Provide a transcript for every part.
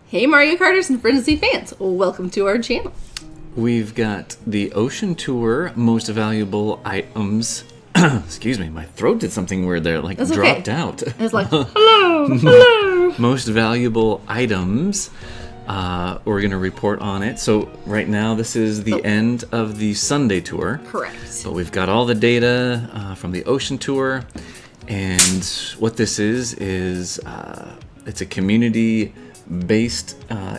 Hey Mario Karters and Frenzy fans, welcome to our channel. We've got the Ocean Tour most valuable items. Excuse me, my throat did something weird there, like That's dropped okay. out. It's like, hello. Most valuable items. We're going to report on it. So right now this is the end of the Sunday tour. Correct. But we've got all the data from the Ocean Tour. And what this is it's a community-based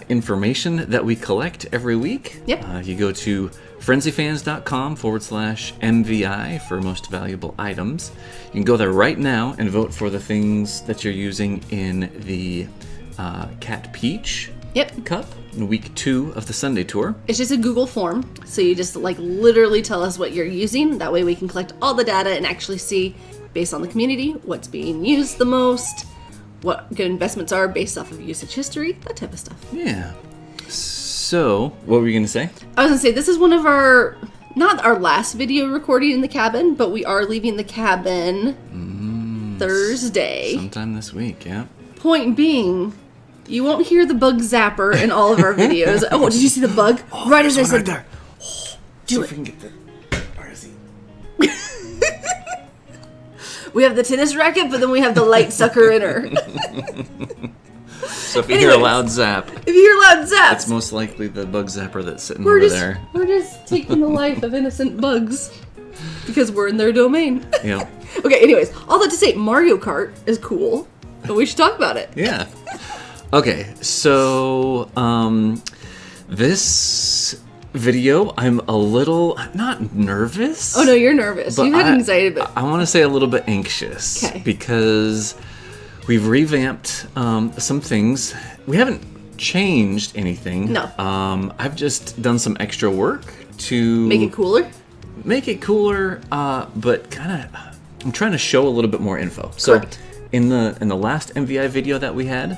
information that we collect every week. Yep. You go to frenzyfans.com/MVI for most valuable items. You can go there right now and vote for the things that you're using in the Cat Peach Cup in week 2 of the Sunday tour. It's just a Google form, so you just literally tell us what you're using. That way we can collect all the data and actually see, based on the community, what's being used the most, what good investments are based off of usage history, that type of stuff. Yeah. So, what were you going to say? I was going to say, this is one of our, not our last video recording in the cabin, but we are leaving the cabin Thursday. Sometime this week, yeah. Point being, you won't hear the bug zapper in all of our videos. Oh, did you see the bug? Right as I said, right there. Do If it. we can get the... Where is he? We have the tennis racket, but then we have the light sucker in her. So if you hear a loud zap, If you hear loud zaps, it's most likely the bug zapper that's sitting we're over just there. we're just taking the life of innocent bugs because we're in their domain. Yeah. Okay, anyways, all that to say, Mario Kart is cool, but we should talk about it. Yeah. Okay, so this video, I'm a little, not nervous. Oh no, you're nervous. but You had anxiety, but I want to say a little bit anxious. Okay. Because we've revamped some things. We haven't changed anything. No. I've just done some extra work to make it cooler. make it cooler, but kind of I'm trying to show a little bit more info. So Correct. in the last MVI video that we had,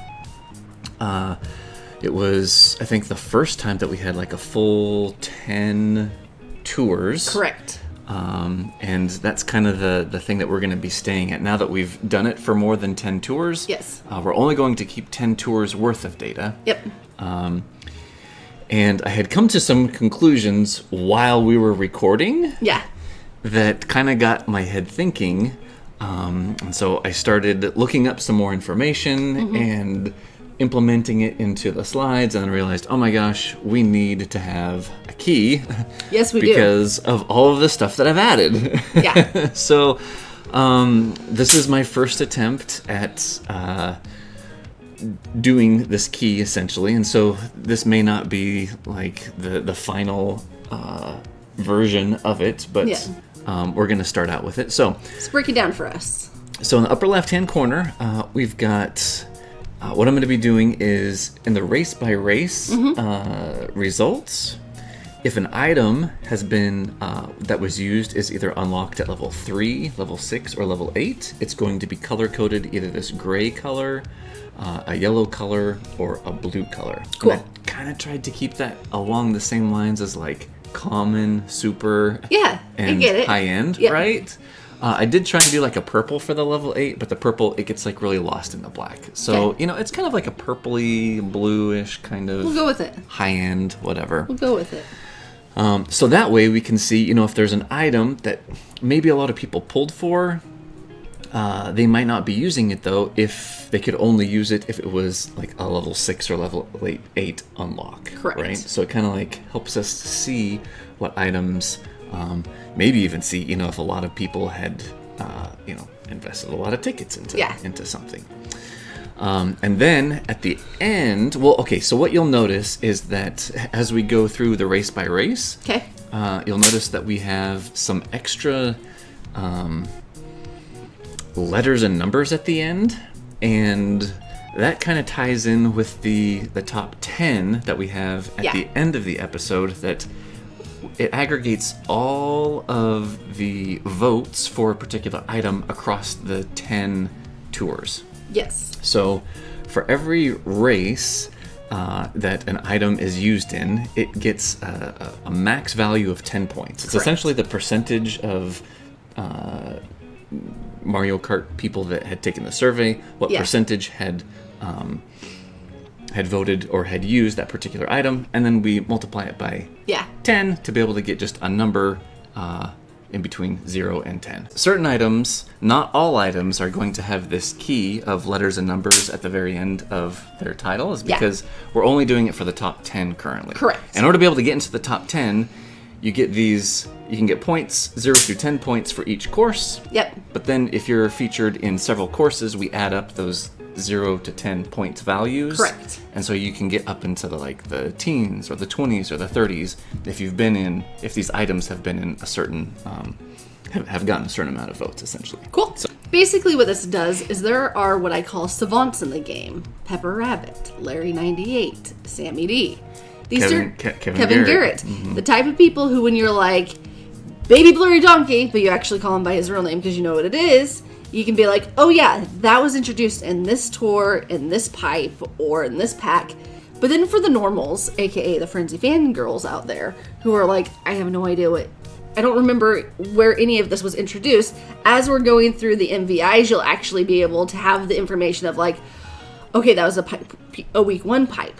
it was, I think, the first time that we had like a full 10 tours. Correct. And that's kind of the thing that we're going to be staying at now that we've done it for more than 10 tours. Yes. We're only going to keep 10 tours worth of data. Yep. And I had come to some conclusions while we were recording Yeah. that kind of got my head thinking. And so I started looking up some more information and implementing it into the slides, and then realized, oh my gosh, we need to have a key. Yes, we do. Because of all of the stuff that I've added. Yeah. So this is my first attempt at doing this key, essentially. And so this may not be like the final version of it, but Yeah. we're going to start out with it. So Let's break it down for us. in the upper left-hand corner, we've got... what I'm going to be doing is, in the race-by-race results, if an item has been, that was used is either unlocked at level 3, level 6, or level 8, it's going to be color-coded either this gray color, a yellow color, or a blue color. Cool. And I kind of tried to keep that along the same lines as, like, common, super, Yeah, and I get it. high-end, Yeah. right? I did try and do like a purple for the level 8, but the purple, it gets like really lost in the black. So, Okay. it's kind of like a purpley, bluish kind of We'll go with it. high-end, whatever. We'll go with it. So that way we can see, if there's an item that maybe a lot of people pulled for, they might not be using it though if they could only use it if it was like a level 6 or level 8 unlock. Correct. Right? So it kind of like helps us see what items... maybe even see, if a lot of people had, invested a lot of tickets into something. And then at the end, so what you'll notice is that as we go through the race by race, Okay. you'll notice that we have some extra letters and numbers at the end, and that kind of ties in with the top 10 that we have at the end of the episode. That it aggregates all of the votes for a particular item across the 10 tours. Yes. So for every race that an item is used in, it gets a max value of 10 points. It's Correct. essentially the percentage of Mario Kart people that had taken the survey, what percentage had had voted or had used that particular item, and then we multiply it by 10 to be able to get just a number in between 0 and 10. Certain items, not all items, are going to have this key of letters and numbers at the very end of their title, is because we're only doing it for the top 10 currently. Correct. In order to be able to get into the top 10, you get these, you can get points, 0 through 10 points for each course. Yep. But then if you're featured in several courses, we add up those 0 to 10 points values. Correct. And so you can get up into the teens or the 20s or the 30s if these items have been in a certain, have gotten a certain amount of votes, essentially. Cool. So basically what this does is there are what I call savants in the game. Pepper Rabbit, Larry 98, Sammy D. These are Kevin Garrett. Mm-hmm. The type of people who, when you're like, Baby Blurry Donkey, but you actually call him by his real name because you know what it is, you can be like, oh yeah, that was introduced in this tour, in this pipe, or in this pack. But then for the normals, aka the Frenzy fangirls out there, who are like, I have no idea I don't remember where any of this was introduced. As we're going through the MVIs, you'll actually be able to have the information of like, okay, that was a week 1 pipe.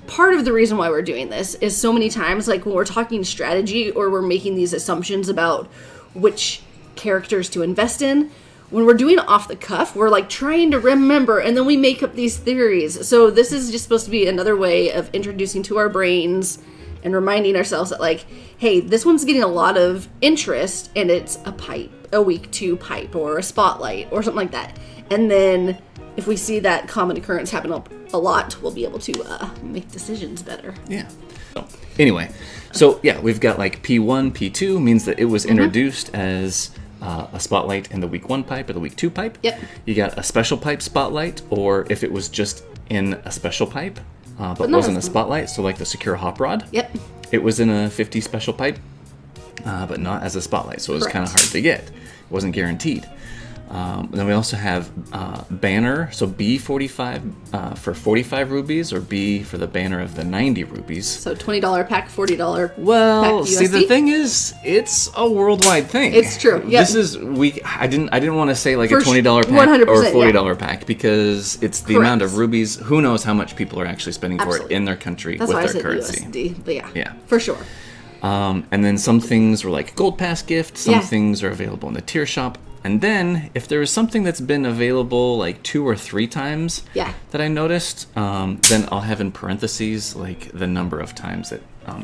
Part of the reason why we're doing this is so many times, like when we're talking strategy or we're making these assumptions about which characters to invest in, when we're doing off the cuff, we're like trying to remember and then we make up these theories. So this is just supposed to be another way of introducing to our brains and reminding ourselves that like, hey, this one's getting a lot of interest and it's a pipe, a week 2 pipe or a spotlight or something like that. And then if we see that common occurrence happen a lot, we'll be able to make decisions better. Yeah. So, anyway, we've got like P1, P2 means that it was introduced as a spotlight in the week 1 pipe or the week 2 pipe. Yep. You got a special pipe spotlight, or if it was just in a special pipe, but wasn't a spotlight, so like the secure hop rod. Yep. It was in a 50 special pipe, but not as a spotlight, so it was kind of hard to get. It wasn't guaranteed. Then we also have banner, so B45 for 45 rubies, or B for the banner of the 90 rubies. So $20 pack, $40 well, pack see, USD. the thing is, it's a worldwide thing. It's true. Yep. This is I didn't want to say like a $20 pack 100%, or a $40 pack because it's the Correct. amount of rubies. Who knows how much people are actually spending for it in their country That's with why their I said currency. USD, but Yeah. for sure. And then some things were like gold pass gift. Some things are available in the tier shop. And then, if there is something that's been available like 2 or 3 times that I noticed, then I'll have in parentheses like the number of times that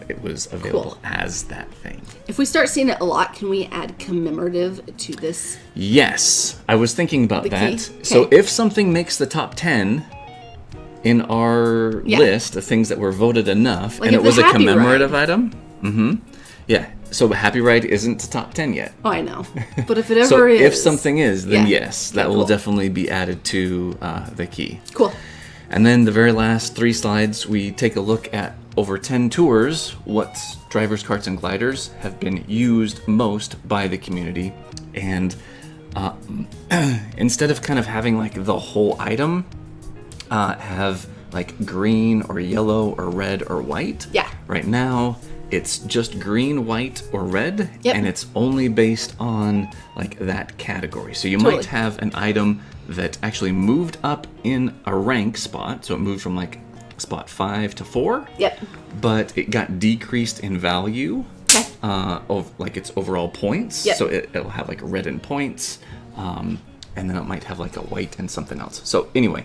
it was available as that thing. If we start seeing it a lot, can we add commemorative to this? Yes, I was thinking about that. Okay. So if something makes the top 10 in our list of things that were voted enough, like and it was a Happy commemorative Ride. item, yeah. So Happy Ride isn't the top 10 yet. Oh, I know. But if it ever So is. if something is, then yes, that will cool. definitely be added to the key. Cool. And then the very last 3 slides, we take a look at over 10 tours, what drivers, karts, and gliders have been used most by the community. And instead of kind of having like the whole item have like green or yellow or red or white. Yeah. Right now, it's just green, white, or red, Yep. and it's only based on like that category. So you might have an item that actually moved up in a rank spot, so it moved from like spot 5 to 4. Yep. But it got decreased in value of like its overall points. Yep. So it'll have like red in points, and then it might have like a white and something else. So anyway.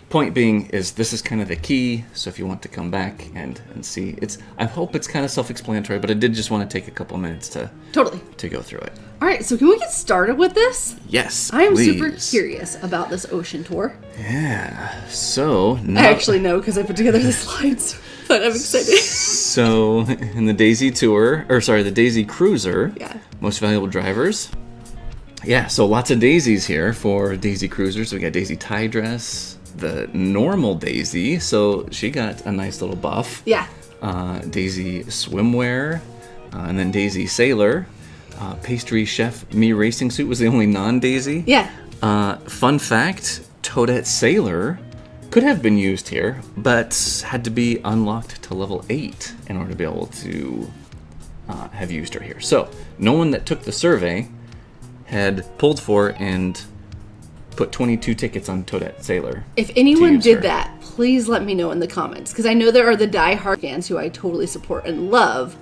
Point being is this is kind of the key, so if you want to come back and see, I hope it's kind of self-explanatory, but I did just want to take a couple minutes to go through it. All right, so can we get started with this? Yes, I am please. super curious about this ocean tour. Yeah, so now, I actually know because I put together the slides, but I'm excited. So in the Daisy the Daisy Cruiser, most valuable drivers. Yeah, so lots of daisies here for Daisy Cruisers. We got Daisy Tie Dress. The normal Daisy, so she got a nice little buff. Yeah. Daisy Swimwear, and then Daisy Sailor. Pastry Chef Me Racing Suit was the only non-Daisy. Yeah. Fun fact, Toadette Sailor could have been used here, but had to be unlocked to level 8 in order to be able to have used her here. So, no one that took the survey had pulled for and put 22 tickets on Toadette Sailor. If anyone use did her. that, please let me know in the comments. Because I know there are the die-hard fans who I totally support and love,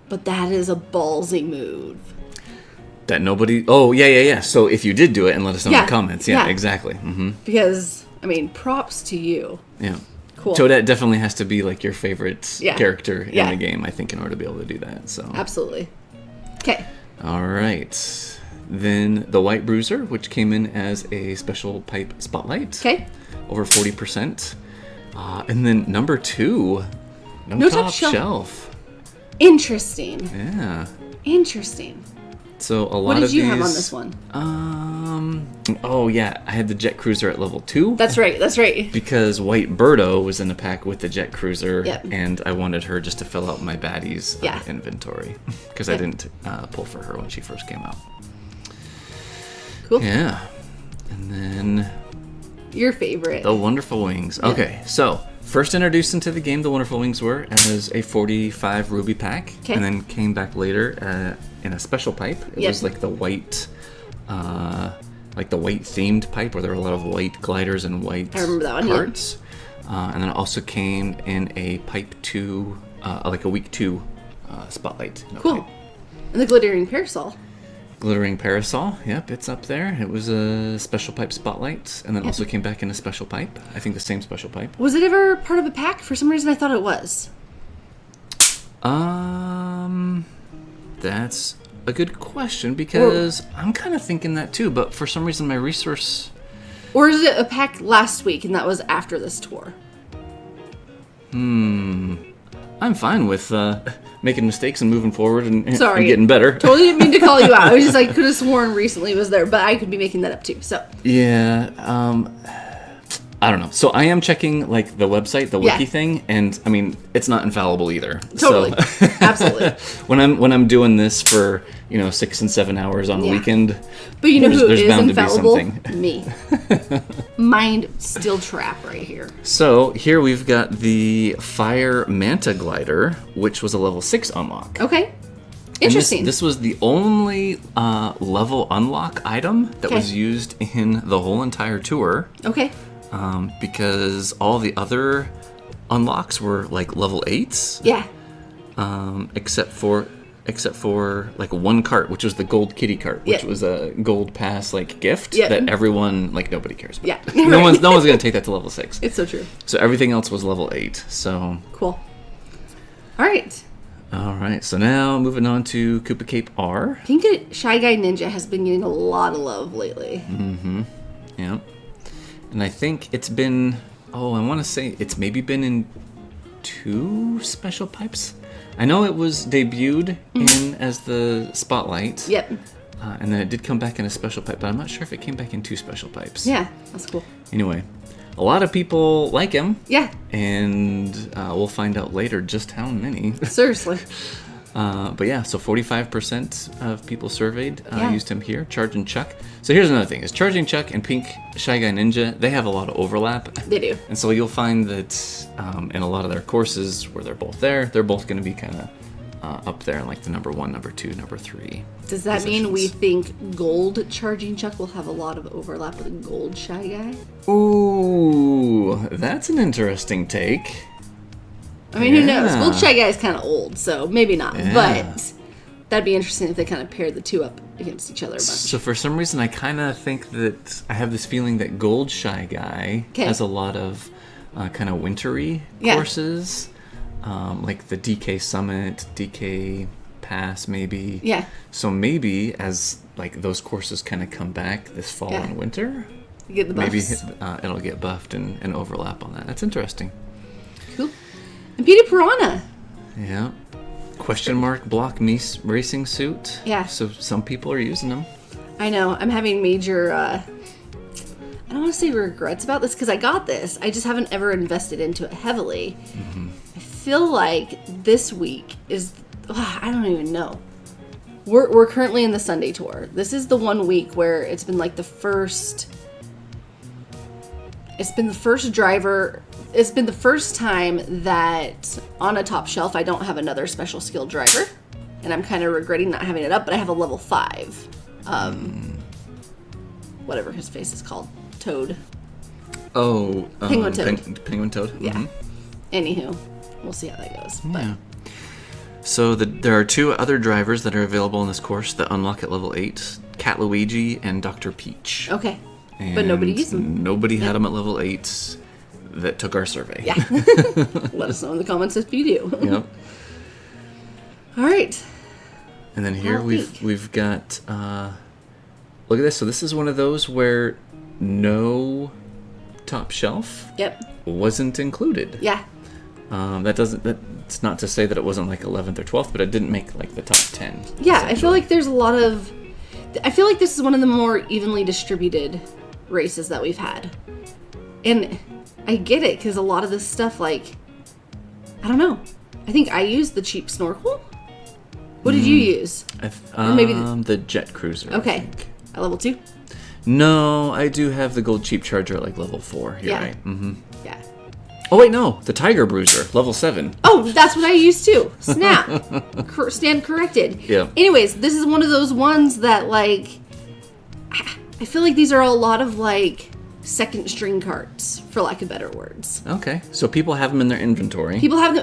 but that is a ballsy move. That nobody... Oh, yeah. So if you did do it, and let us know in the comments. Yeah, yeah. exactly. Mm-hmm. Because, I mean, props to you. Yeah. Cool. Toadette definitely has to be like your favorite Yeah. character in Yeah. the game, I think, in order to be able to do that. So Absolutely. Okay. all right. Then the White Bruiser, which came in as a special pipe spotlight. Okay. Over 40%. And then number 2, No top top shelf. shelf. Interesting. Yeah. Interesting. So a lot What of did you these, have on this one? Oh yeah, I had the Jet Cruiser at level 2. That's right. That's right. Because White Birdo was in the pack with the Jet Cruiser, Yep. and I wanted her just to fill out my baddies Yeah. inventory because I Yep. didn't pull for her when she first came out. Cool. Yeah, and then Your favorite. the Wonderful Wings. Okay, so first introduced into the game, the Wonderful Wings were as a 45 ruby pack, Okay. and then came back later in a special pipe. It Yep. was like the white themed pipe where there were a lot of white gliders and white I remember that one, yeah. carts. And then it also came in a pipe 2, like a week 2 spotlight. Cool. Pipe. And the glittering parasol. Glittering Parasol, yep, it's up there. It was a special pipe spotlight, and then also came back in a special pipe. I think the same special pipe. Was it ever part of a pack? For some reason, I thought it was. That's a good question because I'm kind of thinking that too, but for some reason my resource... Or is it a pack last week and that was after this tour? I'm fine with making mistakes and moving forward and Sorry. getting better. Totally didn't mean to call you out. I was just like, could have sworn recently it was there, but I could be making that up too. So Yeah, I don't know. So I am checking like the website, the wiki Yeah. thing, and I mean it's not infallible either. totally, So, absolutely. when I'm doing this for 6 and 7 hours on a Yeah. weekend, But you know who there's is bound to be infallible? something. Me. Mind still trap right here. So here we've got the Fire Manta Glider, which was a level 6 unlock. Okay. And Interesting. This was the only level unlock item that Okay. was used in the whole entire tour, Okay. because all the other unlocks were like level 8s, Yeah. except for like one cart, which was the gold kitty cart, which Yeah. was a gold pass like gift Yeah. that everyone, like, nobody cares about. Yeah. no one's gonna take that to level 6. It's so true. So everything else was level 8. So Cool. All right. all right, so now moving on to Koopa Cape R. I think Shy Guy Ninja has been getting a lot of love lately. Yeah. And I think it's been, I want to say it's maybe been in 2 special pipes. I know it was debuted in as the Spotlight. Yep. And then it did come back in a special pipe, but I'm not sure if it came back in 2 special pipes. Yeah. That's cool. Anyway, a lot of people like him, Yeah. and we'll find out later just how many. Seriously. But yeah, so 45% of people surveyed Yeah. used him here. Charging Chuck. So here's another thing: is Charging Chuck and Pink Shy Guy Ninja, they have a lot of overlap. They do. And so you'll find that in a lot of their courses where they're both there, they're both going to be kind of up there in like the number 1, number 2, number 3. Does that mean we positions. think Gold Charging Chuck will have a lot of overlap with Gold Shy Guy? Ooh, that's an interesting take. I mean, who knows? Yeah. Gold Shy Guy is kind of old, so maybe not. Yeah. But that'd be interesting if they kind of paired the two up against each other a bunch. So for some reason, I kind of think that I have this feeling that Gold Shy Guy 'Kay. has a lot of kind of wintry Yeah. courses, like the DK Summit, DK Pass, maybe. Yeah. So maybe as like those courses kind of come back this fall Yeah. and winter, You get the buffs. maybe it'll get buffed and overlap on that. That's interesting. Cool. And Peter Piranha. Yeah. Question mark block Mies racing suit. Yeah. So some people are using them. I know. I'm having major, I don't want to say regrets about this because I got this. I just haven't ever invested into it heavily. I feel like this week is, I don't even know. We're currently in the Sunday tour. This is the one week where it's been like the first driver. It's been the first time that on a top shelf I don't have another special skill driver, and I'm kind of regretting not having it up. But I have a level 5, whatever his face is called, toad. Oh, Penguin toad. Penguin toad. Yeah. Mm-hmm. Anywho, we'll see how that goes. But Yeah. So there are 2 other drivers that are available in this course that unlock at level 8: Cat Luigi and Dr. Peach. okay. And But nobody used them. Nobody had them at level 8 that took our survey. Yeah. Let us know in the comments if you do. Yep. All right. And then here I'll we've got look at this. So this is one of those where no top shelf Yep. wasn't included. Yeah. That's not to say that it wasn't like 11th or 12th, but it didn't make like the top 10. Yeah, I feel like there's a lot of... I feel like this is one of the more evenly distributed races that we've had. And I get it, because a lot of this stuff, like... I don't know. I think I used the cheap snorkel. What did you use? Or maybe the jet cruiser. I Okay. think. At level 2? No, I do have the gold cheap charger at like level 4. You're Yeah. right. Mm-hmm. Yeah. Oh wait, no, the tiger bruiser, level 7. Oh, that's what I used too. Snap. Stand corrected. Yeah. Anyways, this is one of those ones that, like... I feel like these are a lot of, like, second string carts, for lack of better words. Okay, so people have them in their inventory, People have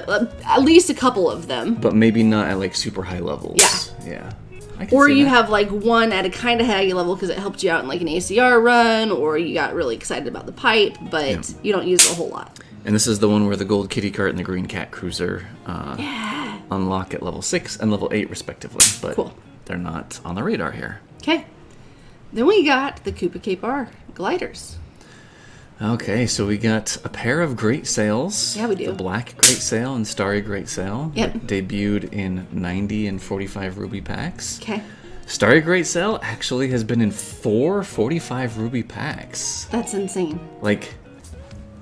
at least a couple of them. but maybe not at like super high levels. Yeah. Yeah. I can Or see you that. have, like, one at a kind of high level because it helped you out in, like, an ACR run, or you got really excited about the pipe, but you don't use it a whole lot. And this is the one where the gold kitty cart and the green cat cruiser unlock at level 6 and level 8 respectively, but Cool. they're not on the radar here. Okay. Then we got the Koopa Cape gliders. Okay, so we got a pair of Great Sails. Yeah, we do. The Black Great Sail and Starry Great Sail. Yep. That debuted in 90 and 45 ruby packs. Okay. Starry Great Sail actually has been in 4 45 ruby packs. That's insane. Like,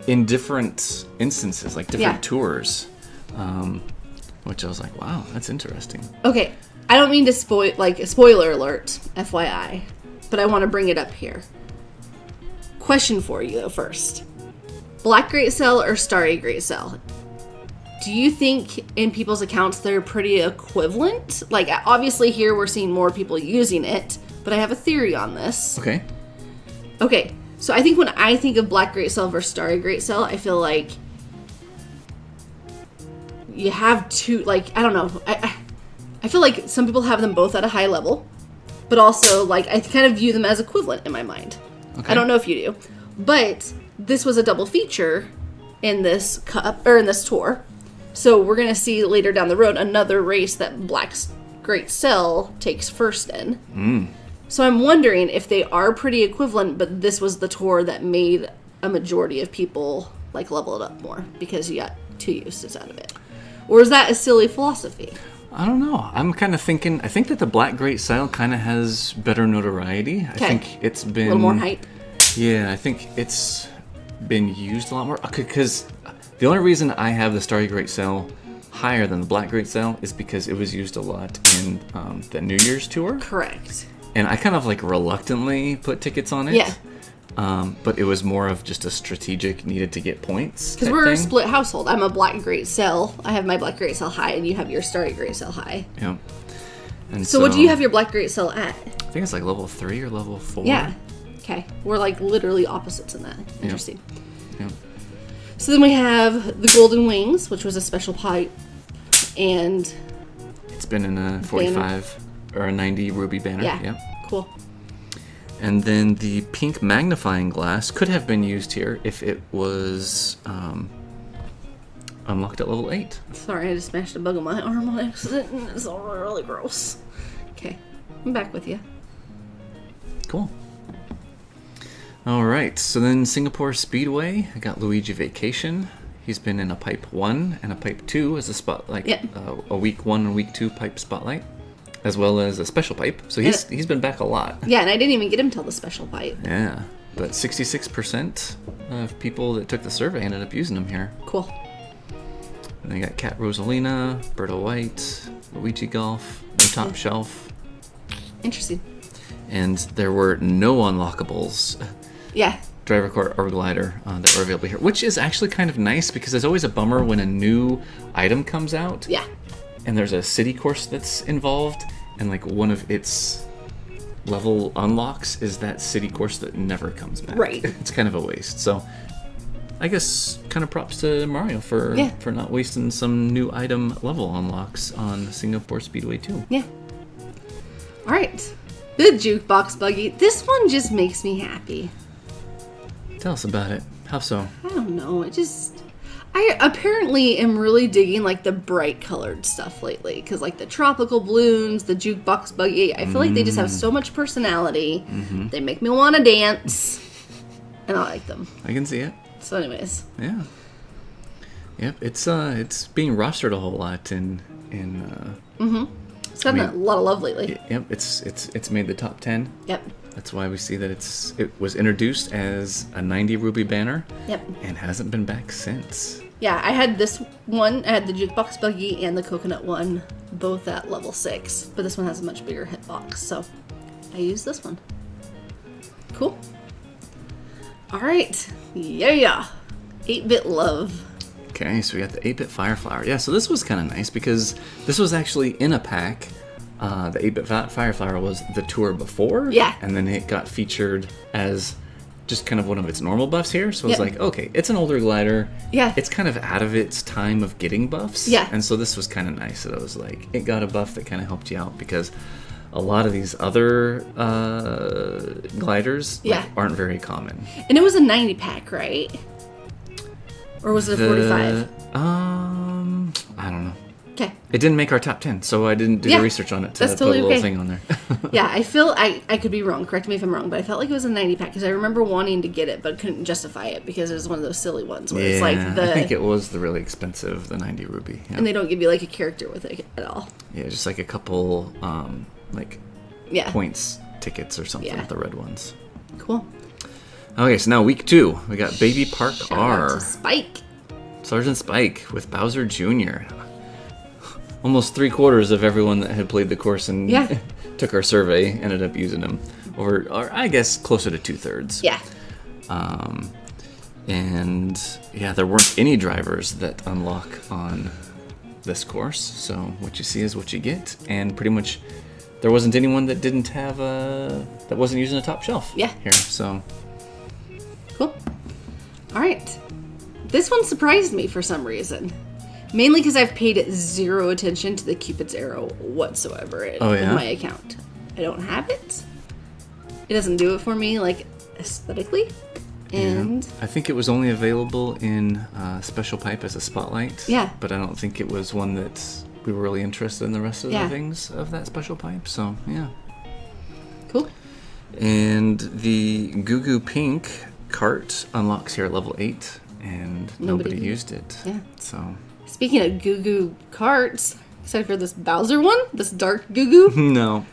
in different instances, like different tours. Which I was like, wow, that's interesting. Okay. I don't mean to spoiler alert, FYI, but I want to bring it up here. Question for you, though, first. Black Great Sail or Starry Great Sail? Do you think in people's accounts they're pretty equivalent? Like, obviously here we're seeing more people using it, but I have a theory on this. Okay. Okay, so I think when I think of Black Great Sail versus Starry Great Sail, I feel like you have two, like, I don't know. I feel like some people have them both at a high level, but also, like, I kind of view them as equivalent in my mind. Okay. I don't know if you do, but this was a double feature in this cup or in this tour, so we're gonna see later down the road another race that Black's Great Sail takes first in. So I'm wondering if they are pretty equivalent, but this was the tour that made a majority of people like level it up more because you got 2 uses out of it, or is that a silly philosophy? I don't know. I'm kind of thinking, I think that the Black Great Sail kind of has better notoriety. I think it's been... A little more hype. Yeah, I think it's been used a lot more. Because the only reason I have the Starry Great Sail higher than the Black Great Sail is because it was used a lot in the New Year's tour. Correct. And I kind of like reluctantly put tickets on it. Yeah. But it was more of just a strategic needed to get points. Because we're a split household. I'm a Black Great Sail. I have my Black Great Sail high, and you have your Starry Great Sail high. Yeah. And So what do you have your Black Great Sail at? I think it's like level 3 or level 4. Yeah. Okay. We're like literally opposites in that. Interesting. Yeah. So then we have the Golden Wings, which was a special pipe, and It's been in a 45 or a 90 ruby banner. yeah, cool. And then the pink magnifying glass could have been used here if it was unlocked at level 8. Sorry, I just smashed a bug on my arm on accident, and it's all really gross. Okay, I'm back with you. Cool. All right, so then Singapore Speedway, I got Luigi Vacation. He's been in a Pipe 1 and a Pipe 2 as a spotlight, a Week 1 and Week 2 pipe spotlight, as well as a special pipe. So he's been back a lot. Yeah, and I didn't even get him till the special pipe. Yeah, but 66% of people that took the survey ended up using them here. Cool. And they got Cat Rosalina, Berta White, Luigi Golf, no top shelf, Interesting. and there were no unlockables. Yeah. Driver Court or Glider that were available here, which is actually kind of nice because there's always a bummer when a new item comes out. Yeah. And there's a city course that's involved, and like one of its level unlocks is that city course that never comes back. Right. It's kind of a waste. So I guess kind of props to Mario for not wasting some new item level unlocks on Singapore Speedway 2. Yeah. All right. Good jukebox buggy. This one just makes me happy. Tell us about it. How so? I don't know. I apparently am really digging like the bright colored stuff lately, because like the tropical balloons, the jukebox buggy, I feel like they just have so much personality. Mm-hmm. They make me want to dance, and I like them. I can see it. So, anyways, yeah, yep. It's being rostered a whole lot in. It's gotten a lot of love lately. Yep, it's made the top 10. Yep. That's why we see that it was introduced as a 90 Ruby banner. Yep. And hasn't been back since. Yeah, I had this one. I had the jukebox buggy and the coconut one, both at level 6. But this one has a much bigger hitbox, so I used this one. Cool. All right. Yeah. 8-bit love. Okay, so we got the 8-bit Fireflower. Yeah, so this was kind of nice because this was actually in a pack. The 8-bit Fireflower was the tour before. Yeah. And then it got featured as just kind of one of its normal buffs here. So it's like, okay, it's an older glider. Yeah. It's kind of out of its time of getting buffs. Yeah. And so this was kind of nice. That it was like, it got a buff that kind of helped you out because a lot of these other gliders aren't very common. And it was a 90 pack, right? Or was it a 45? I don't know. Okay. It didn't make our top 10, so I didn't do the research on it to That's put totally a little okay. thing on there. Yeah, I feel I could be wrong. Correct me if I'm wrong, but I felt like it was a 90 pack because I remember wanting to get it but couldn't justify it because it was one of those silly ones where it's like I think it was the really expensive, the 90 Ruby. Yeah. And they don't give you like a character with it at all. Yeah, just like a couple points tickets or something, the red ones. Cool. Okay, so now week 2, we got Baby Park Shout out R. to Spike. Sergeant Spike with Bowser Jr. Almost 3/4 of everyone that had played the course and took our survey ended up using them. Or I guess closer to 2/3. Yeah. And there weren't any drivers that unlock on this course. So what you see is what you get. And pretty much there wasn't anyone that didn't have that wasn't using a top shelf here. So cool. All right. This one surprised me for some reason. Mainly because I've paid zero attention to the Cupid's arrow whatsoever in my account. I don't have it. It doesn't do it for me, like, aesthetically. And I think it was only available in Special Pipe as a spotlight. Yeah. But I don't think it was one that we were really interested in the rest of the things of that Special Pipe. So, yeah. Cool. And the Goo Goo Pink Kart unlocks here at level 8. And nobody used it. Yeah. So. Speaking of Goo Goo Karts, excited for this Bowser one? This dark Goo Goo? No.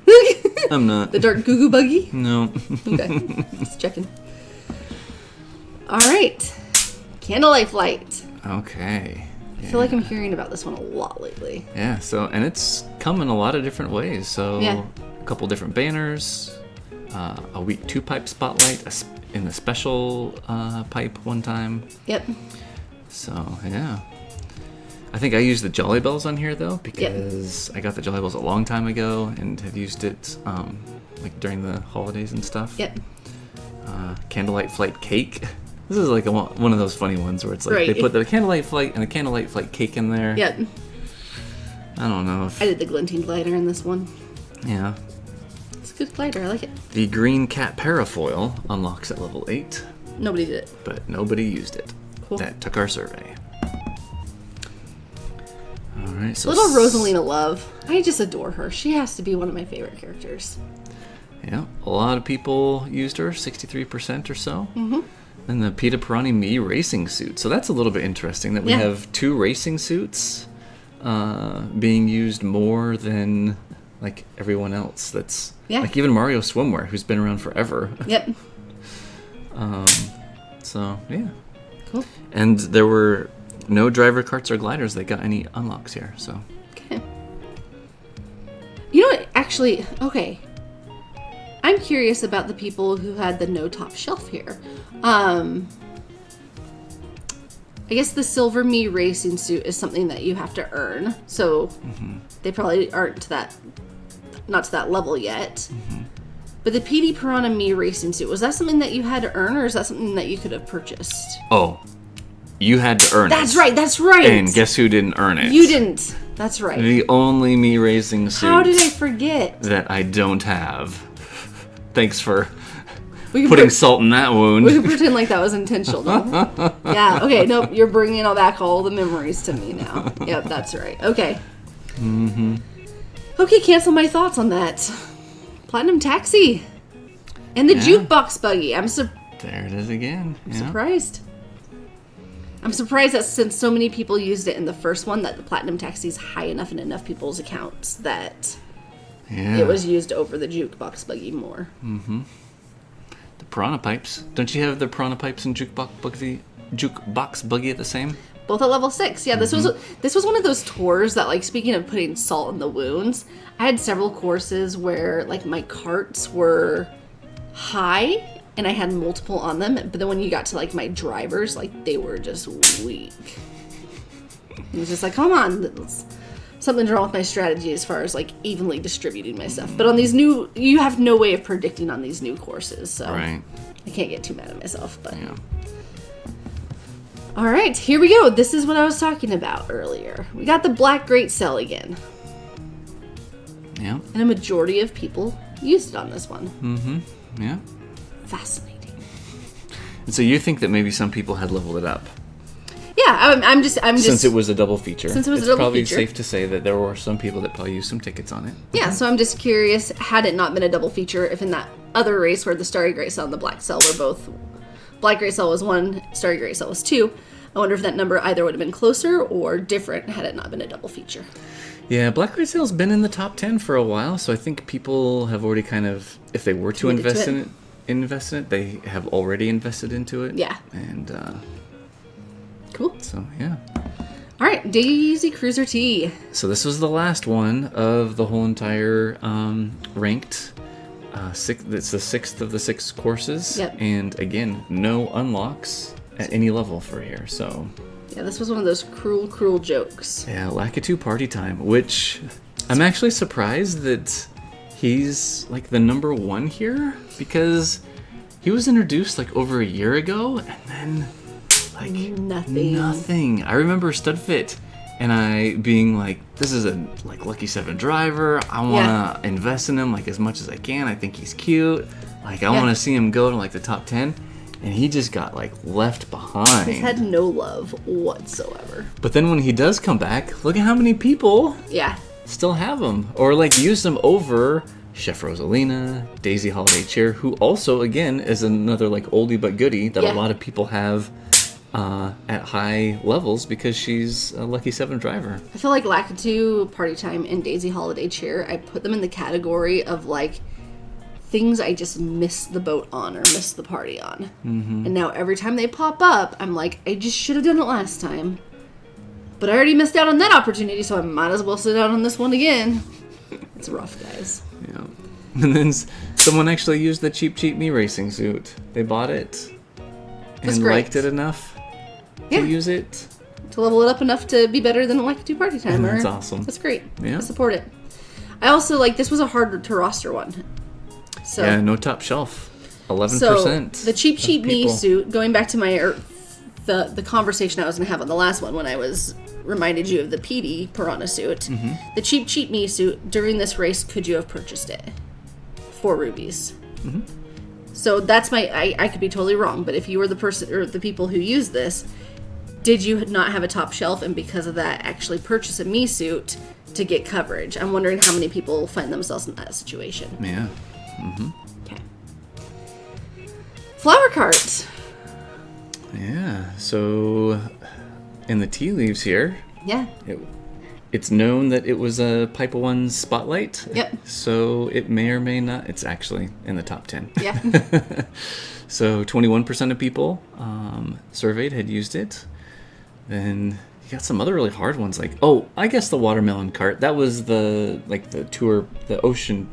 I'm not. The dark Goo Goo buggy? No. Okay. Just checking. All right. Candlelight Flight. Okay. I feel like I'm hearing about this one a lot lately. Yeah, so, and it's come in a lot of different ways. So, a couple different banners, a week 2 pipe spotlight, in the special pipe one time. Yep. So, yeah. I think I used the Jolly Bells on here, though, because I got the Jolly Bells a long time ago and have used it like during the holidays and stuff. Yep. Candlelight Flight Cake. This is like one of those funny ones where it's like they put the Candlelight Flight and a Candlelight Flight Cake in there. Yep. I don't know if... I did the glinting glider in this one. Yeah. It's a good glider. I like it. The Green Cat Parafoil unlocks at level 8. Nobody did it. But nobody used it. Cool. That took our survey. All right, so little Rosalina Love. I just adore her. She has to be one of my favorite characters. Yeah, a lot of people used her, 63% or so. Mm-hmm. And the Pita Pirani Me racing suit. So that's a little bit interesting that we have 2 racing suits being used more than like everyone else. That's like even Mario Swimwear, who's been around forever. Yep. So yeah. Cool. And there were no driver carts or gliders that got any unlocks here. So. Okay. You know what? Actually, okay. I'm curious about the people who had the no top shelf here. I guess the Silver Me racing suit is something that you have to earn, so they probably aren't not to that level yet. Mm-hmm. But the PD Piranha Me racing suit, was that something that you had to earn, or is that something that you could have purchased? Oh, you had to earn it. That's right, that's right. And guess who didn't earn it? You didn't. That's right. The only Me racing suit. How did I forget? That I don't have. Thanks for putting salt in that wound. We can pretend like that was intentional. Yeah, okay, nope, you're bringing back all the memories to me now. Yep, that's right. Okay. Mm-hmm. Okay, cancel my thoughts on that. Platinum Taxi. And the jukebox buggy. There it is again. I'm surprised. I'm surprised that since so many people used it in the first one, that the Platinum Taxi is high enough in enough people's accounts that it was used over the jukebox buggy more. Mm-hmm. The Piranha Pipes. Don't you have the Piranha Pipes and jukebox buggy at the same? Both at level 6. Yeah, this was one of those tours that, like, speaking of putting salt in the wounds, I had several courses where, like, my carts were high and I had multiple on them, but then when you got to, like, my drivers, like, they were just weak. It was just like, come on, something's wrong with my strategy as far as, like, evenly distributing my stuff. But on these new, you have no way of predicting on these new courses, so right. I can't get too mad at myself, but... Yeah. All right, here we go. This is what I was talking about earlier. We got the Black Great Cell again. Yeah. And a majority of people used it on this one. Mm-hmm. Yeah. Fascinating. And so you think that maybe some people had leveled it up? Yeah, I'm just. Since it was a double feature. Since it was it's a double probably feature. safe to say that there were some people that probably used some tickets on it. Yeah, so I'm just curious, had it not been a double feature, if in that other race where the Starry Great Cell and the Black Cell were both... Black Great Cell was 1, Starry Great Cell was 2. I wonder if that number either would have been closer or different had it not been a double feature. Yeah, Black Great Cell's been in the top 10 for a while, so I think people have already kind of, if they were to invest in it, they have already invested into it. Yeah. And, cool. So, yeah. All right, Daisy Cruiser T. So this was the last one of the whole entire ranked. It's the 6th of the 6 courses. Yep. And, again, no unlocks at any level for here, so... Yeah, this was one of those cruel jokes. Yeah, Lakitu Party Time, which I'm actually surprised that he's, like, the number 1 here, because he was introduced, like, over a year ago, and then, like... Nothing. I remember StudFit and I being like, this is a, like, Lucky 7 driver, I want to invest in him, like, as much as I can, I think he's cute, like, I want to see him go to, like, the top 10. And he just got, like, left behind. He's had no love whatsoever. But then when he does come back, look at how many people still have him. Or, like, use them over Chef Rosalina, Daisy Holiday Cheer, who also, again, is another, like, oldie but goodie that a lot of people have at high levels because she's a Lucky 7 driver. I feel like Lakitu, Party Time, and Daisy Holiday Cheer, I put them in the category of, like, things I just missed the boat on or missed the party on. Mm-hmm. And now every time they pop up, I'm like, I just should have done it last time. But I already missed out on that opportunity, so I might as well sit down on this one again. It's rough, guys. Yeah. And then someone actually used the Cheap Me racing suit. They bought it and liked it enough to use it. To level it up enough to be better than Lakitu Party Time. And that's awesome. That's great. Yeah. I support it. I also, like, this was a hard to roster one. So, yeah, no top shelf. 11%. So the Cheap Me suit, going back to my the conversation I was going to have on the last one when I was reminded you of the PD Piranha suit. Mm-hmm. The Cheap Me suit, during this race, could you have purchased it? 4 rubies. Mm-hmm. So that's I could be totally wrong, but if you were the person or the people who used this, did you not have a top shelf and because of that actually purchase a Me suit to get coverage? I'm wondering how many people find themselves in that situation. Yeah. Mm-hmm. Okay. Flower cart. Yeah. So, in the tea leaves here. Yeah. It's known that it was a Pipe of One's spotlight. Yep. So it may or may not. It's actually in the top 10. Yeah. So 21% of people surveyed had used it. Then you got some other really hard ones like, I guess the watermelon cart. That was the tour, the ocean.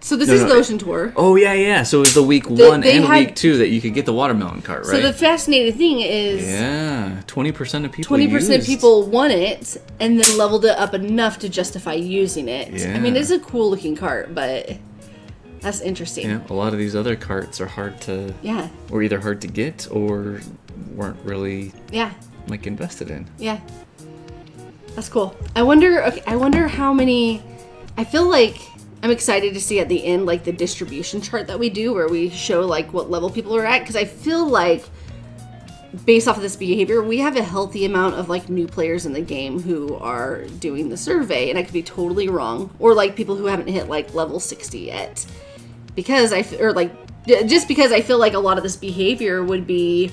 So this is the ocean tour. Oh, yeah. So it was the week 1 and week 2 that you could get the watermelon cart, right? So the fascinating thing is... Yeah, 20% of people 20% of people won it and then leveled it up enough to justify using it. Yeah. I mean, it's a cool looking cart, but That's interesting. Yeah, a lot of these other carts are hard to... Yeah. Or either hard to get or weren't really... Yeah. Like, invested in. Yeah. That's cool. I wonder how many... I feel like I'm excited to see at the end, like, the distribution chart that we do where we show, like, what level people are at. Because I feel like, based off of this behavior, we have a healthy amount of, like, new players in the game who are doing the survey. And I could be totally wrong. Or, like, people who haven't hit, like, level 60 yet. Because just because I feel like a lot of this behavior would be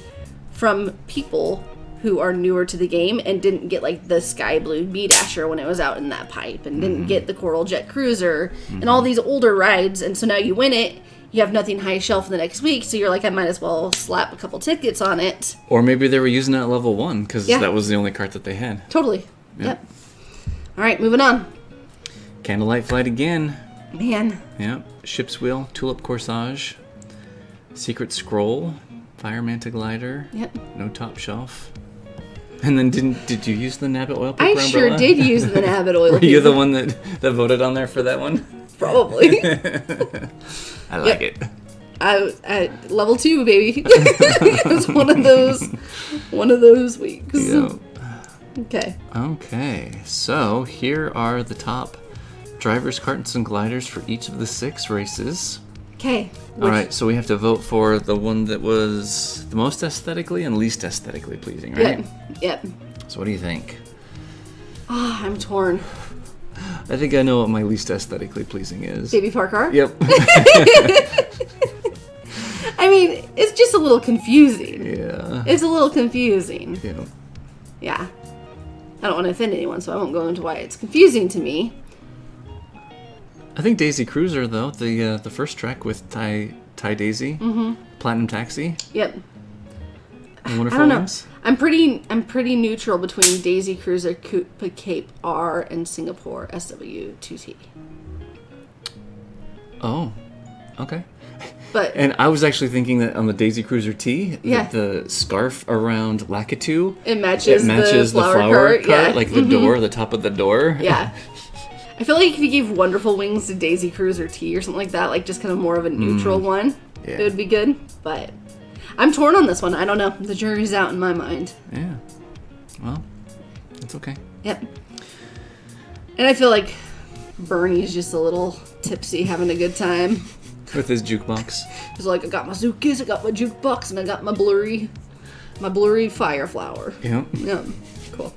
from people who are newer to the game and didn't get like the Sky Blue Bee Dasher when it was out in that pipe and didn't get the Coral Jet Cruiser and all these older rides. And so now you win it, you have nothing high shelf the next week. So you're like, I might as well slap a couple tickets on it. Or maybe they were using it at level 1 because that was the only cart that they had. Totally. Yep. All right, moving on. Candlelight Flight again. Man. Yep. Ship's Wheel, Tulip Corsage, Secret Scroll, Fire Manta Glider. Yep. No Top Shelf. And then did you use the Nabbit Oil Paper I umbrella? sure did use the Nabbit Oil Were you the one that voted on there for that one? Probably. I like it. I level 2, baby. It was one of those weeks. Yep. Okay. So here are the top drivers, carts, and gliders for each of the 6 races. Okay. All right, so we have to vote for the one that was the most aesthetically and least aesthetically pleasing, right? Yep. So what do you think? I'm torn. I think I know what my least aesthetically pleasing is. Baby park car? Yep. I mean, it's just a little confusing. Yeah. It's a little confusing. Yeah. Yeah. I don't want to offend anyone, so I won't go into why it's confusing to me. I think Daisy Cruiser, though, the first track with Ty Daisy, Platinum Taxi. Yep. Wonderful I don't know. Wings. I'm pretty neutral between Daisy Cruiser, Coupe Cape R, and Singapore SW2T. Oh, okay. But And I was actually thinking that on the Daisy Cruiser T, the scarf around Lakitu, it matches the flower cart, yeah. like the door, the top of the door. Yeah. I feel like if you gave Wonderful Wings to Daisy Cruiser T or something like that, like just kind of more of a neutral one, it would be good. But I'm torn on this one. I don't know. The jury's out in my mind. Yeah. Well, it's okay. Yep. And I feel like Bernie's just a little tipsy, having a good time. With his jukebox. He's like, I got my suitcase, I got my jukebox, and I got my blurry fire flower. Yep. Yeah. Cool.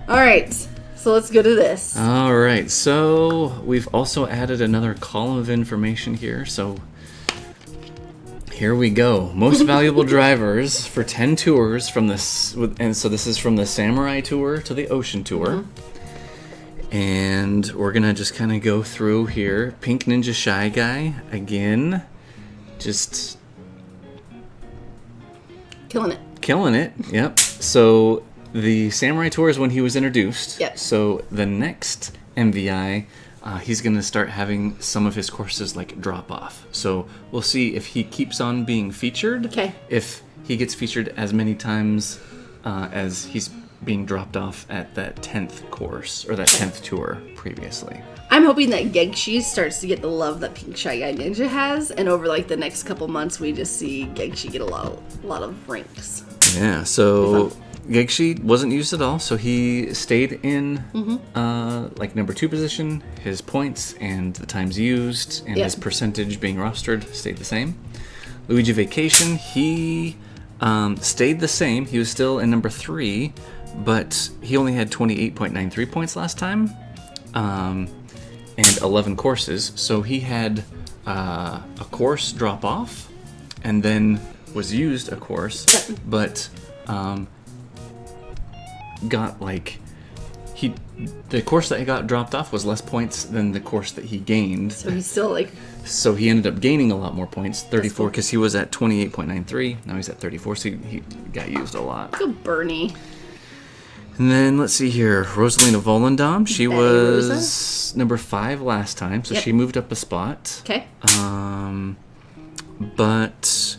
All right. So let's go to this. All right. So we've also added another column of information here. So here we go. Most valuable drivers for 10 tours from this. And so this is from the Samurai Tour to the Ocean Tour. And we're going to just kind of go through here. Pink Ninja Shy Guy, again, just Killing it. Yep. So the Samurai Tour is when he was introduced. Yep. So the next MVI, he's going to start having some of his courses like drop off. So we'll see if he keeps on being featured. Okay. If he gets featured as many times as he's being dropped off at that 10th course or that 10th tour previously. I'm hoping that Gegshi starts to get the love that Pink Shy Guy Ninja has, and over like the next couple months we just see Gegshi get a lot of ranks. Yeah, so Gegshi wasn't used at all, so he stayed in like number 2 position. His points and the times used and his percentage being rostered stayed the same. Luigi Vacation, he stayed the same. He was still in number 3, but he only had 28.93 points last time, and 11 courses. So he had a course drop off, and then was used a course, but got like the course that he got dropped off was less points than the course that he gained. So he's still like. So he ended up gaining a lot more points, 34, because he was at 28.93. Now he's at 34, so he got used a lot. Good Bernie. And then let's see here, Rosalina Volendam. She Betty was Rosa. number 5 last time, so she moved up a spot. Okay. But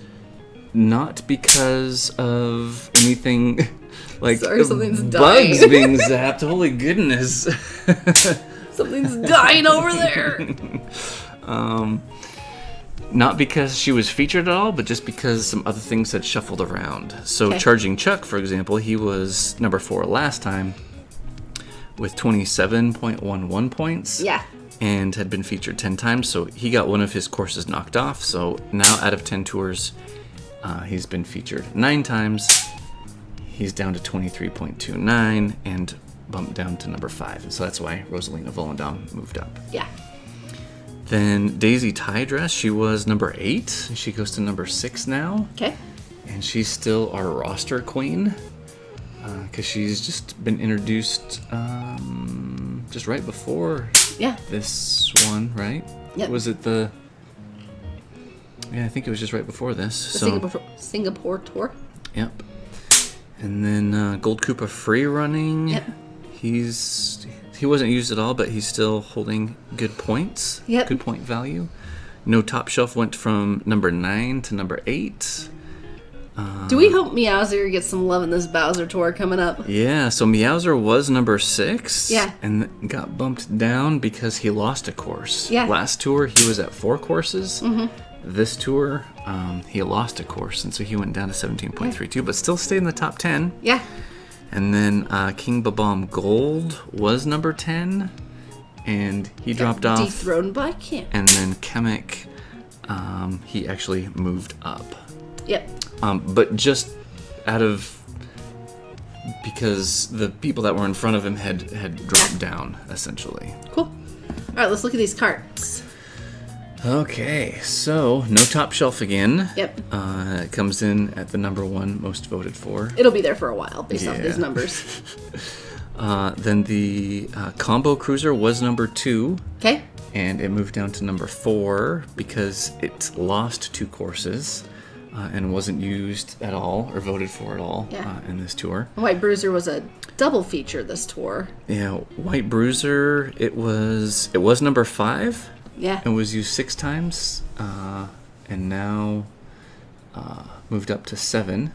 not because of anything like Sorry, something's bugs dying. being zapped. Holy goodness. Something's dying over there. Not because she was featured at all, but just because some other things had shuffled around. So Okay. Charging Chuck, for example, he was number 4 last time with 27.11 points. Yeah. And had been featured 10 times, so he got one of his courses knocked off. So now out of 10 tours, he's been featured 9 times. He's down to 23.29 and bumped down to number 5. So that's why Rosalina Volendam moved up. Yeah. Then Daisy Tydress, she was number 8. She goes to number 6 now. Okay. And she's still our roster queen. Because she's just been introduced just right before this one, right? Yep. Was it the... Yeah, I think it was just right before this. The Singapore tour. Yep. And then Gold Koopa free running. Yep. He wasn't used at all, but he's still holding good points. Yep. Good point value. No Top Shelf went from number 9 to number 8. Do we hope Meowser gets some love in this Bowser tour coming up? Yeah, so Meowser was number 6. Yeah. And got bumped down because he lost a course. Yeah. Last tour, he was at 4 courses. Mm-hmm. This tour, he lost a course, and so he went down to 17.32, but still stayed in the top 10. Yeah. And then King Babam Gold was number 10, and he dropped off. Dethroned by Kim. And then Kemek, he actually moved up. Yep. But just out of... because the people that were in front of him had dropped down, essentially. Cool. All right, let's look at these carts. Okay, so no Top Shelf again. Yep. It comes in at the number 1 most voted for. It'll be there for a while based off Yeah. these numbers. Then the Combo Cruiser was number 2. Okay. And it moved down to number 4 because it lost 2 courses and wasn't used at all or voted for at all in this tour. White Bruiser was a double feature this tour. Yeah, White Bruiser, it was number 5. Yeah. And was used 6 times, and now moved up to 7,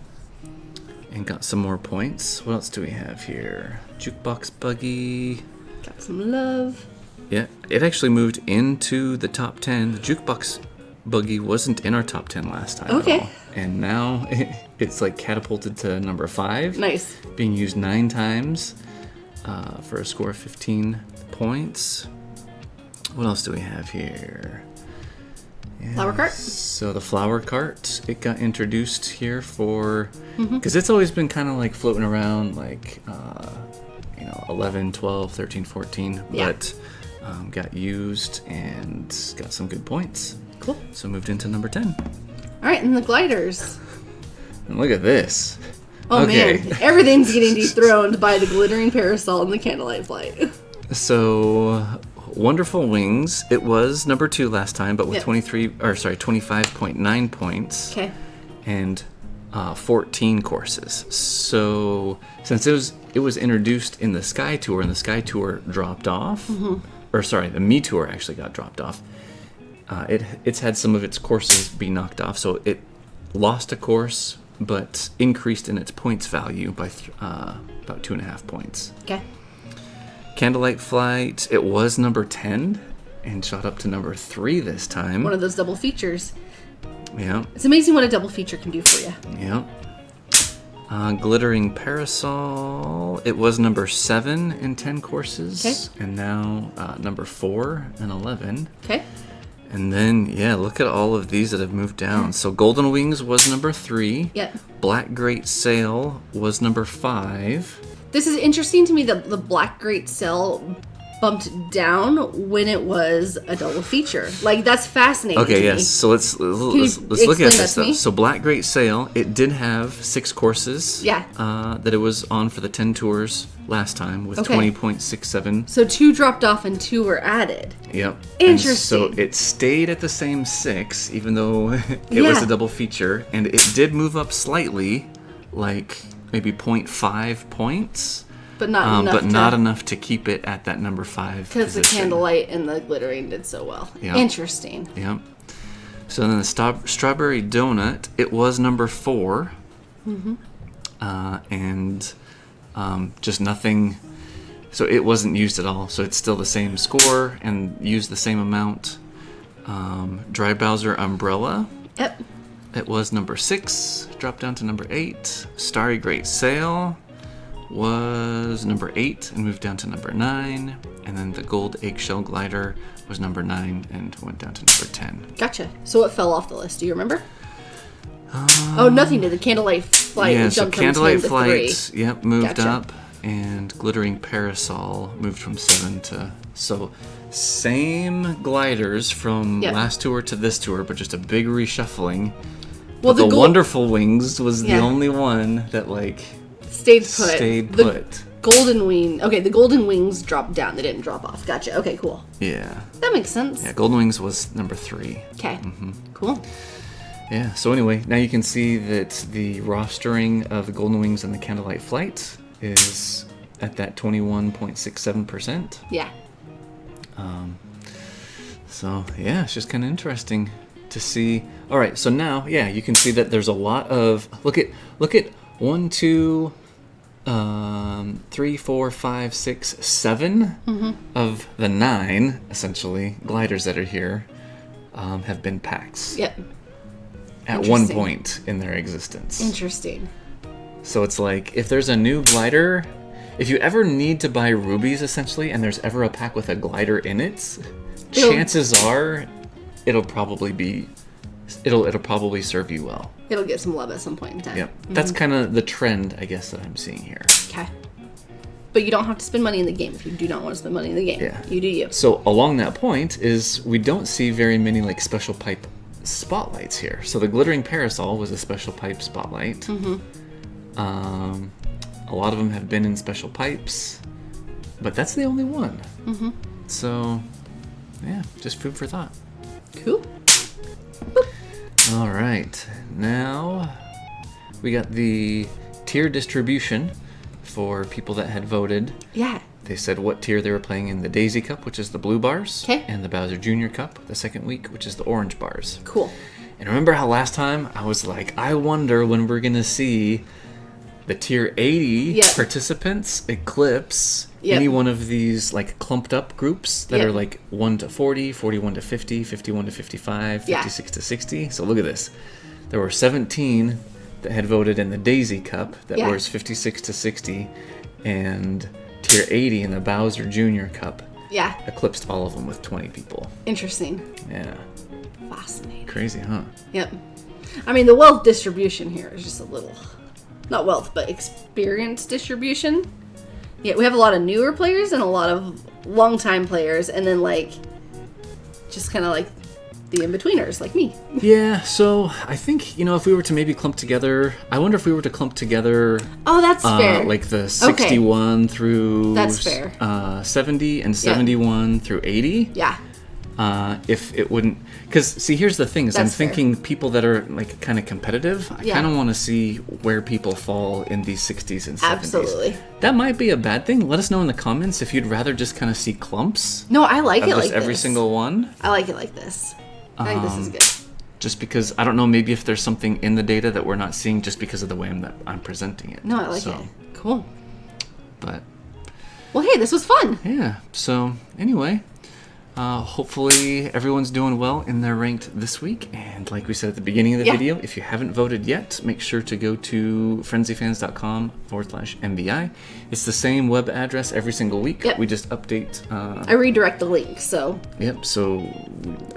and got some more points. What else do we have here? Jukebox Buggy. Got some love. Yeah, it actually moved into the top 10. The Jukebox Buggy wasn't in our top 10 last time Okay. at all. And now it's like catapulted to number 5. Nice. Being used 9 times for a score of 15 points. What else do we have here? Yeah, Flower cart? So the flower cart, it got introduced here for... Because it's always been kind of like floating around like, 11, 12, 13, 14. Yeah. But got used and got some good points. Cool. So moved into number 10. All right, and the gliders. And look at this. Oh Okay. man, everything's getting dethroned by the glittering parasol and the candlelight flight. So... Wonderful Wings, it was number 2 last time, but with Yep. 25.9 points. Okay. And 14 courses. So since it was introduced in the Sky Tour, and the Sky Tour dropped off, or sorry, the Me Tour actually got dropped off. It's had some of its courses be knocked off, so it lost a course, but increased in its points value by about 2.5 points. Okay. Candlelight Flight, it was number 10 and shot up to number 3 this time. One of those double features. Yeah, It's amazing what a double feature can do for you. yeah. Glittering Parasol, it was number 7 in 10 courses. Okay. And now number 4 in 11. Okay. And then, yeah, look at all of these that have moved down. So Golden Wings was number 3. Yep. Black Great Sail was number 5. This is interesting to me that the Black Great Cell bumped down when it was a double feature. Like, that's fascinating to Okay, me. yes. So let's look explain at that this to me? stuff. So Black Great Sail, it did have 6 courses. Yeah. That it was on for the 10 tours last time with Okay. 20.67. So 2 dropped off and 2 were added. Yep. Interesting. And so it stayed at the same 6, even though it was Yeah. a double feature, and it did move up slightly, like maybe 0.5 points. But not enough. But not enough to keep it at that number 5 Because the position. candlelight and the glittering did so well. Yeah. Interesting. Yep. So then the Strawberry Donut, it was number 4. Mm-hmm. And just nothing. So it wasn't used at all. So it's still the same score and used the same amount. Dry Bowser Umbrella. Yep. It was number 6, dropped down to number 8. Starry Great Sail was number 8 and moved down to number 9. And then the Gold Eggshell Glider was number 9 and went down to number 10. Gotcha. So what fell off the list? Do you remember? Oh, nothing did. The Candlelight Flight Yeah, so jumped Candlelight from 10 to 3. Flight, yep, moved Gotcha. up. And Glittering Parasol moved from 7 to... So, same gliders from Yep. last tour to this tour, but just a big reshuffling. Well, But the gold Wonderful Wings was the Yeah. only one that, like, stayed put. stayed The put. Golden Wing. Okay, the Golden Wings dropped down. They didn't drop off. Gotcha. Okay, cool. Yeah. That makes sense. Yeah, Golden Wings was number 3. Okay. Cool. Yeah, so anyway, now you can see that the rostering of the Golden Wings and the Candlelight Flight is at that 21.67%. Yeah. So, yeah, it's just kind of interesting to see. All right, so now, yeah, you can see that there's a lot of... Look at 1, 2, 3, 4, 5, 6, 7 of the 9, essentially, gliders that are here have been packs. Yep. At one Interesting. point in their existence. Interesting. So it's like, if there's a new glider, if you ever need to buy rubies, essentially, and there's ever a pack with a glider in it, chances are it'll probably serve you well. It'll get some love at some point in time. Yep. That's kind of the trend, I guess, that I'm seeing here. Okay. But you don't have to spend money in the game if you do not want to spend money in the game. Yeah. You do you. So along that point is we don't see very many like special pipe spotlights here. So the Glittering Parasol was a special pipe spotlight. A lot of them have been in special pipes, but that's the only one. So, yeah, just food for thought. Cool. All right, now we got the tier distribution for people that had voted. Yeah. They said what tier they were playing in the Daisy Cup, which is the blue bars, 'Kay. and the Bowser Jr. Cup the second week, which is the orange bars. Cool. And remember how last time I was like, I wonder when we're going to see the tier 80 Yep. participants eclipse Yep. any one of these like clumped up groups that Yep. are like 1 to 40, 41 to 50, 51 to 55, Yeah. 56 to 60. So look at this. There were 17 that had voted in the Daisy Cup that Yeah. was 56 to 60, and tier 80 in the Bowser Jr. Cup Yeah. eclipsed all of them with 20 people. Interesting. Yeah. Fascinating. Crazy, huh? Yep. I mean, the wealth distribution here is just a little, not wealth, but experience distribution. Yeah, we have a lot of newer players and a lot of longtime players, and then like, just kind of like the in-betweeners, like me. Yeah, so I think, if we were to maybe clump together, I wonder if we were to clump together Oh, that's fair. like the 61 through That's fair. 70 and 71 through 80. Yeah. If it wouldn't, because see, here's the thing: is I'm That's fair. thinking people that are like kind of competitive. I Yeah. kind of want to see where people fall in these 60s and 70s. Absolutely. That might be a bad thing. Let us know in the comments if you'd rather just kind of see clumps No, I like of it just like every this. single one. I like it like this. I think this is good. Just because I don't know, maybe if there's something in the data that we're not seeing, just because of the way I'm presenting it. No, I like it. Cool. But Well, hey, this was fun. yeah. So anyway. Hopefully everyone's doing well in their ranked this week, and like we said at the beginning of the Yeah. video, if you haven't voted yet, make sure to go to frenzyfans.com/MBI. It's the same web address every single week. Yep. We just update. I redirect the link, so Yep. So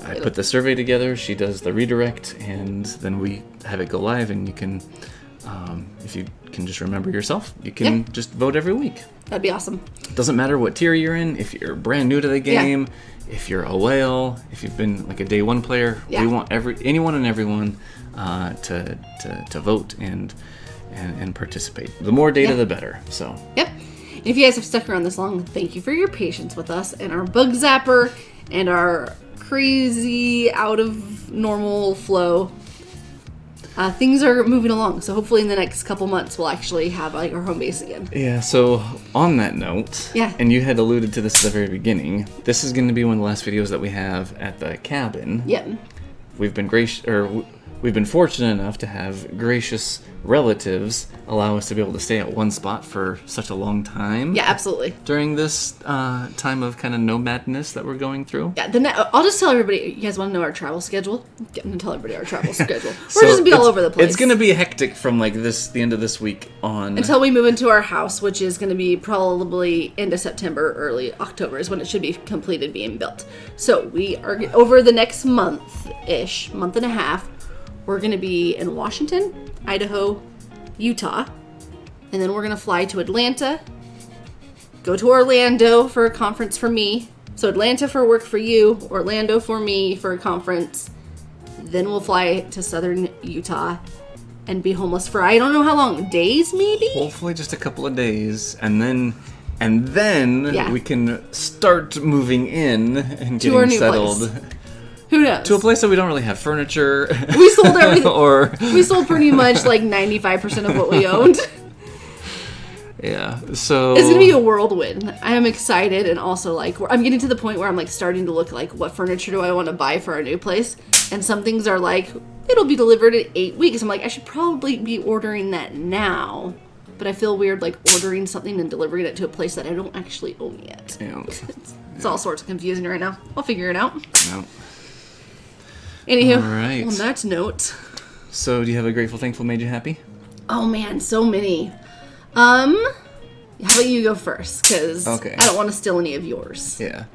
I put the survey together. She does the redirect, and then we have it go live. And you can, if you can just remember yourself, you can just vote every week. that'd be awesome. Doesn't matter what tier you're in. If you're brand new to the game, if you're a whale, if you've been like a day one player, Yeah. we want anyone and everyone to vote and participate. The more data, the better. So Yep. If you guys have stuck around this long, thank you for your patience with us and our bug zapper and our crazy out of normal flow. Things are moving along, so hopefully in the next couple months we'll actually have like our home base again. yeah. So on that note, Yeah. and you had alluded to this at the very beginning. This is going to be one of the last videos that we have at the cabin. Yep. We've been we've been fortunate enough to have gracious relatives allow us to be able to stay at one spot for such a long time. Yeah, absolutely. During this time of kind of nomadness that we're going through. Yeah, I'll just tell everybody. You guys want to know our travel schedule? I'm going to tell everybody our travel schedule. We're So just going to be all over the place. It's going to be hectic from like the end of this week on. Until we move into our house, which is going to be probably end of September, early October is when it should be completed being built. So we are, over the next month-ish, month and a half, we're going to be in Washington, Idaho, Utah, and then we're going to fly to Atlanta, go to Orlando for a conference for me. So Atlanta for work for you, Orlando for me for a conference. Then we'll fly to southern Utah and be homeless for I don't know how long, days maybe? Hopefully just a couple of days, and then Yeah. we can start moving in and To our getting new settled. place. Who knows? To a place that we don't really have furniture. We sold everything. Or We sold pretty much like 95% of what we owned. yeah, so It's gonna be a whirlwind. I am excited, and also like I'm getting to the point where I'm like starting to look like what furniture do I want to buy for our new place, and some things are like it'll be delivered in 8 weeks. I'm like I should probably be ordering that now, but I feel weird like ordering something and delivering it to a place that I don't actually own yet. Yeah. It's all sorts of confusing right now. I'll figure it out. Yeah. Anywho, All right. on that note, So do you have a grateful, thankful, made you happy? oh man, so many. How about you go first? Because Okay. I don't want to steal any of yours. Yeah.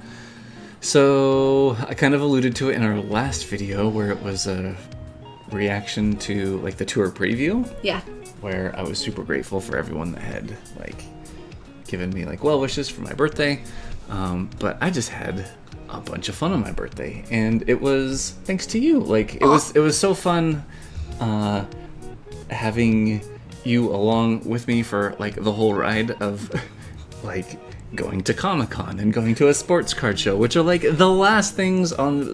So I kind of alluded to it in our last video where it was a reaction to like the tour preview, Yeah. where I was super grateful for everyone that had like given me like well wishes for my birthday. But I just had a bunch of fun on my birthday, and it was thanks to you. Like it was so fun having you along with me for like the whole ride of like going to Comic-Con and going to a sports card show, which are like the last things on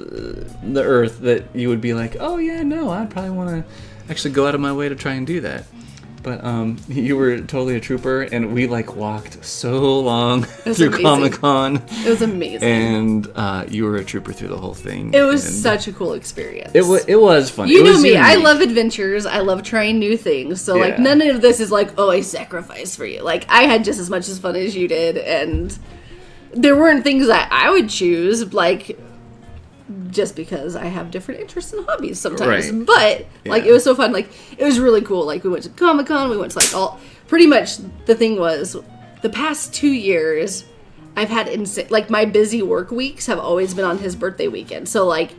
the earth that you would be like, oh yeah, no, I'd probably want to actually go out of my way to try and do that. But you were totally a trooper, and we like walked so long through amazing. Comic-Con. It was amazing. And you were a trooper through the whole thing. It was and such a cool experience. it was fun. You It know was me. I unique. love adventures. I love trying new things. So, like, Yeah. none of this is like, oh, I sacrificed for you. Like, I had just as much as fun as you did. And there weren't things that I would choose, like, just because I have different interests and hobbies sometimes. Right. But, like, Yeah. it was so fun. Like, it was really cool. Like, we went to Comic-Con. We went to, like, pretty much the thing was, the past 2 years, I've had like, my busy work weeks have always been on his birthday weekend. So, like,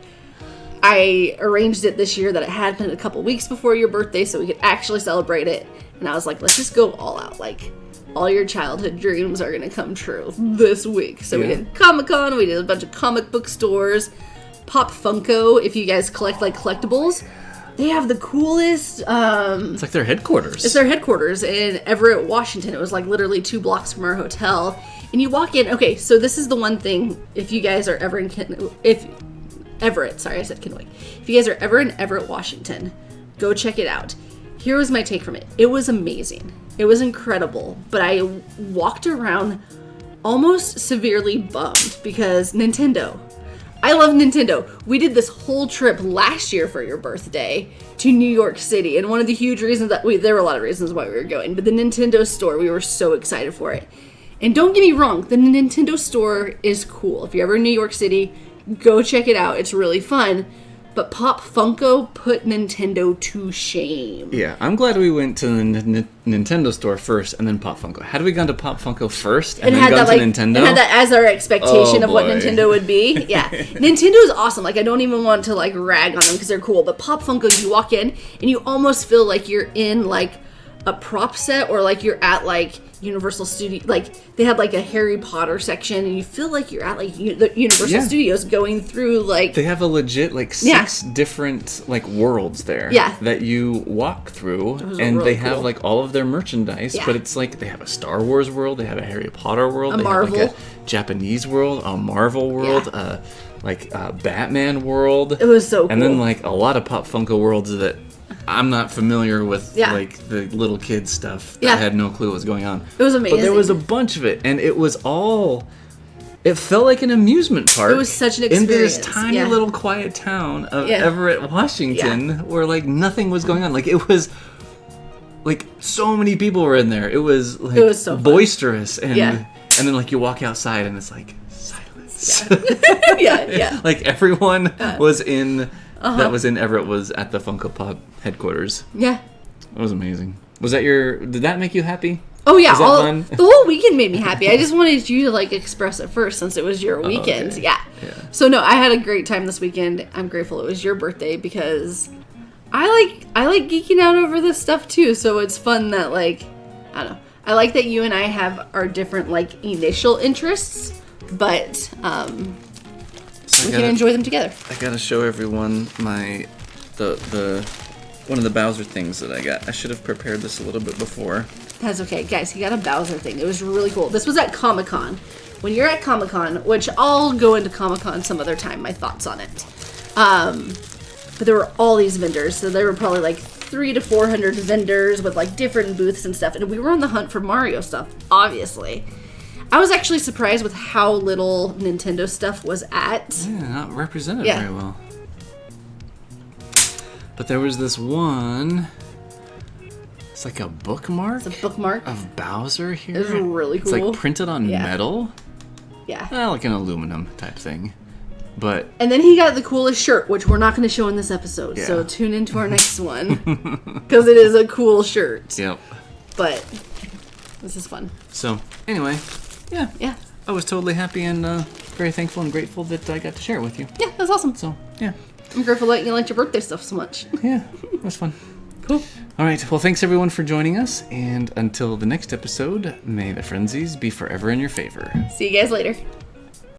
I arranged it this year that it had been a couple weeks before your birthday so we could actually celebrate it. And I was like, let's just go all out. Like, all your childhood dreams are going to come true this week. So we Yeah. did Comic-Con, we did a bunch of comic book stores, Pop Funko, if you guys collect, like, collectibles. They have the coolest, It's like their headquarters. it's their headquarters in Everett, Washington. It was, like, literally 2 blocks from our hotel. And you walk in, okay, so this is the one thing, if you guys are ever in, Everett, sorry, I said Kenway. If you guys are ever in Everett, Washington, go check it out. Here was my take from it. It was amazing. It was incredible. But I walked around almost severely bummed because Nintendo. I love Nintendo. We did this whole trip last year for your birthday to New York City. And one of the huge reasons that there were a lot of reasons why we were going, but the Nintendo store, we were so excited for it. And don't get me wrong, the Nintendo store is cool. If you're ever in New York City, go check it out. It's really fun. But Pop Funko put Nintendo to shame. Yeah, I'm glad we went to the Nintendo store first and then Pop Funko. Had we gone to Pop Funko first and then had gone that to like Nintendo? and had that as our expectation Oh, of what boy. Nintendo would be. Yeah, Nintendo is awesome. Like I don't even want to like rag on them because they're cool. But Pop Funko, you walk in and you almost feel like you're in like a prop set or like you're at like Universal Studio. Like they had like a Harry Potter section and you feel like you're at like the Universal Yeah. Studios going through like They have a legit like 6 different like worlds there Yeah. that you walk through, was and really they have cool. like all of their merchandise. Yeah. But it's like they have a Star Wars world, they have a Harry Potter world, A they have like Marvel. a Japanese world, a Marvel world, like a Batman world. It was so And then cool. like a lot of Pop Funko worlds that I'm not familiar with, Yeah. like the little kids stuff. Yeah. I had no clue what was going on. It was But there amazing. was a bunch of it, and it was all It felt like an amusement park. It was such an in this experience, tiny yeah. little quiet town of Yeah. Everett, Washington, where like nothing was going on. Like it was, like so many people were in there. It was like so fun. boisterous, and Yeah. and then like you walk outside and it's like silence. Yeah. Like everyone was in that was in Everett was at the Funko Pop headquarters. Yeah. It was amazing. Was that did that make you happy? Oh yeah, Was that fun? the whole weekend made me happy. I just wanted you to like express it first since it was your weekend. okay. Yeah. Yeah. So no, I had a great time this weekend. I'm grateful it was your birthday because I like geeking out over this stuff too. So it's fun that like I don't know. I like that you and I have our different like initial interests, but we can enjoy them together. I gotta show everyone the one of the Bowser things that I got. I should have prepared this a little bit before. That's okay. Guys, he got a Bowser thing. It was really cool. This was at Comic-Con. When you're at Comic-Con, which I'll go into Comic-Con some other time, my thoughts on it. But there were all these vendors. So there were probably like 300 to 400 vendors with like different booths and stuff. And we were on the hunt for Mario stuff, obviously. I was actually surprised with how little Nintendo stuff was at. Yeah, not represented Yeah. very well. But there was this one. It's like a bookmark It's a bookmark. of Bowser here. It was really It's cool. like printed on Yeah. metal. Yeah. Like an aluminum type thing. But And then he got the coolest shirt, which we're not going to show in this episode. Yeah. So tune into our next one. Because it is a cool shirt. yep. But this is fun. So anyway, yeah. Yeah. I was totally happy and very thankful and grateful that I got to share it with you. Yeah, that's awesome. So yeah. I'm grateful that you liked your birthday stuff so much. Yeah, it was fun. Cool. All right. Well, thanks everyone for joining us. And until the next episode, may the frenzies be forever in your favor. See you guys later.